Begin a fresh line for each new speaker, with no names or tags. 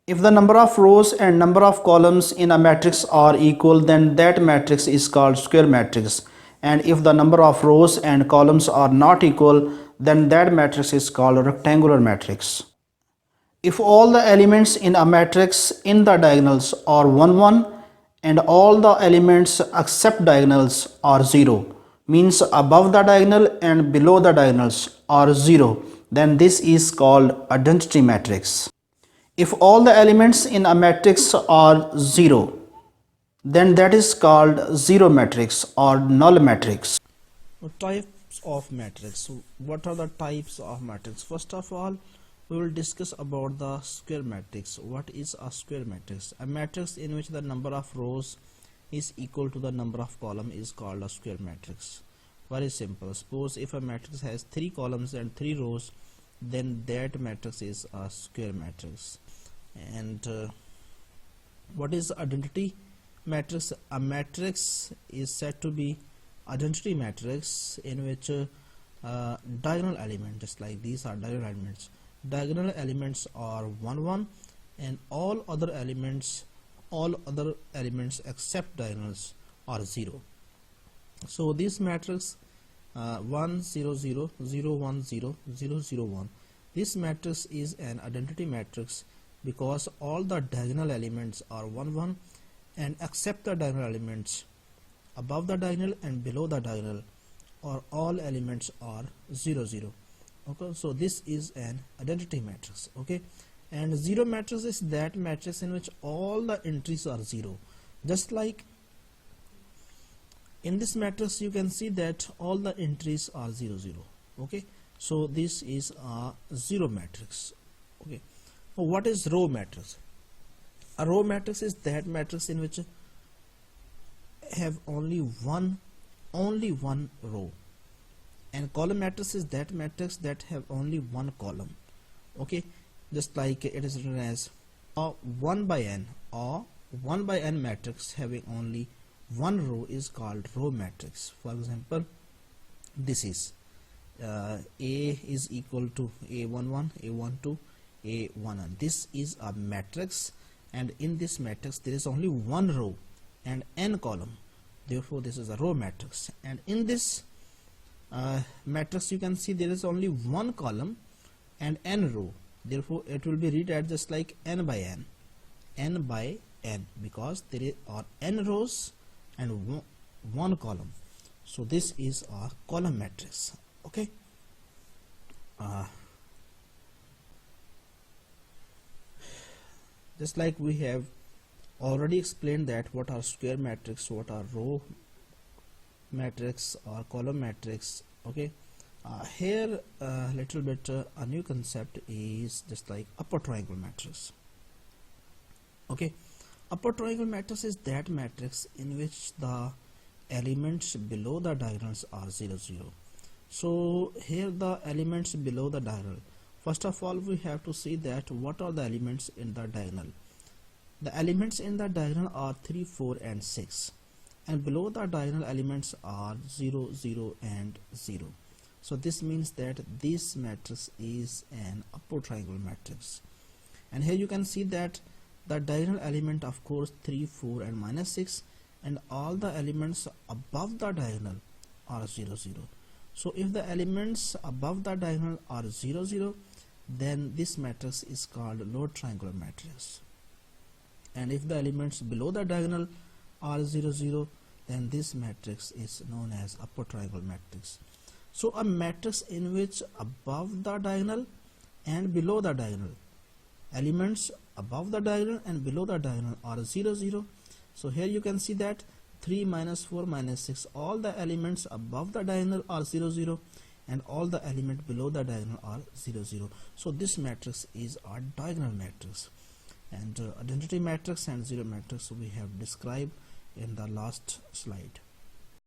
If the number of rows and number of columns in a matrix are equal, then that matrix is called square matrix. And if the number of rows and columns are not equal, then that matrix is called rectangular matrix. If all the elements in a matrix in the diagonals are 1 1 and all the elements except diagonals are 0, means above the diagonal and below the diagonals are 0, then this is called identity matrix. If all the elements in a matrix are 0, then that is called zero matrix or null matrix. Types of matrix. So what are the types of matrix? First of all, we will discuss about the square matrix. What is a square matrix? A matrix in which the number of rows is equal to the number of columns is called a square matrix. Very simple. Suppose if a matrix has 3 columns and 3 rows, then that matrix is a square matrix. And what is identity matrix? A matrix is said to be identity matrix in which diagonal element, just like these are diagonal elements are 1 1 and all other elements except diagonals are 0. So this matrix 1 0 0 0 1 0 0 0 1, this matrix is an identity matrix because all the diagonal elements are 1 1 and except the diagonal elements above the diagonal and below the diagonal, or all elements are 0 0. Okay, so this is an identity matrix. Okay, and zero matrix is that matrix in which all the entries are 0. Just like in this matrix you can see that all the entries are 0 0. Okay, so this is a zero matrix. Okay, now what is row matrix? A row matrix is that matrix in which have only one row, and column matrix is that matrix that have only one column. Okay, just like it is written as a 1 by n or 1 by n matrix having only one row is called row matrix. For example, this is A is equal to A11, A12, A11. This is a matrix, and in this matrix there is only one row and n column, therefore this is a row matrix. And in this matrix you can see there is only one column and n row, therefore it will be read as just like n by n, because there are n rows and one column, so this is a column matrix. Okay, just like we have already explained that what are square matrix, what are row matrix or column matrix. Okay, here a little bit a new concept is just like upper triangle matrix. Okay, upper triangle matrix is that matrix in which the elements below the diagonals are 0 0. So here the elements below the diagonal, first of all we have to see that what are the elements in the diagonal. The elements in the diagonal are 3 4 and 6, and below the diagonal elements are 0 0 and 0. So this means that this matrix is an upper triangle matrix. And here you can see that the diagonal element, of course, 3 4 and minus 6, and all the elements above the diagonal are 0 0. So if the elements above the diagonal are 0 0, then this matrix is called lower triangular matrix. And if the elements below the diagonal are 0 0, then this matrix is known as upper triangle matrix. So a matrix in which above the diagonal and below the diagonal, elements above the diagonal and below the diagonal are 0 0. So here you can see that 3 minus 4 minus 6, all the elements above the diagonal are 0 0 and all the elements below the diagonal are 0 0. So this matrix is a diagonal matrix. And identity matrix and zero matrix we have described in the last slide.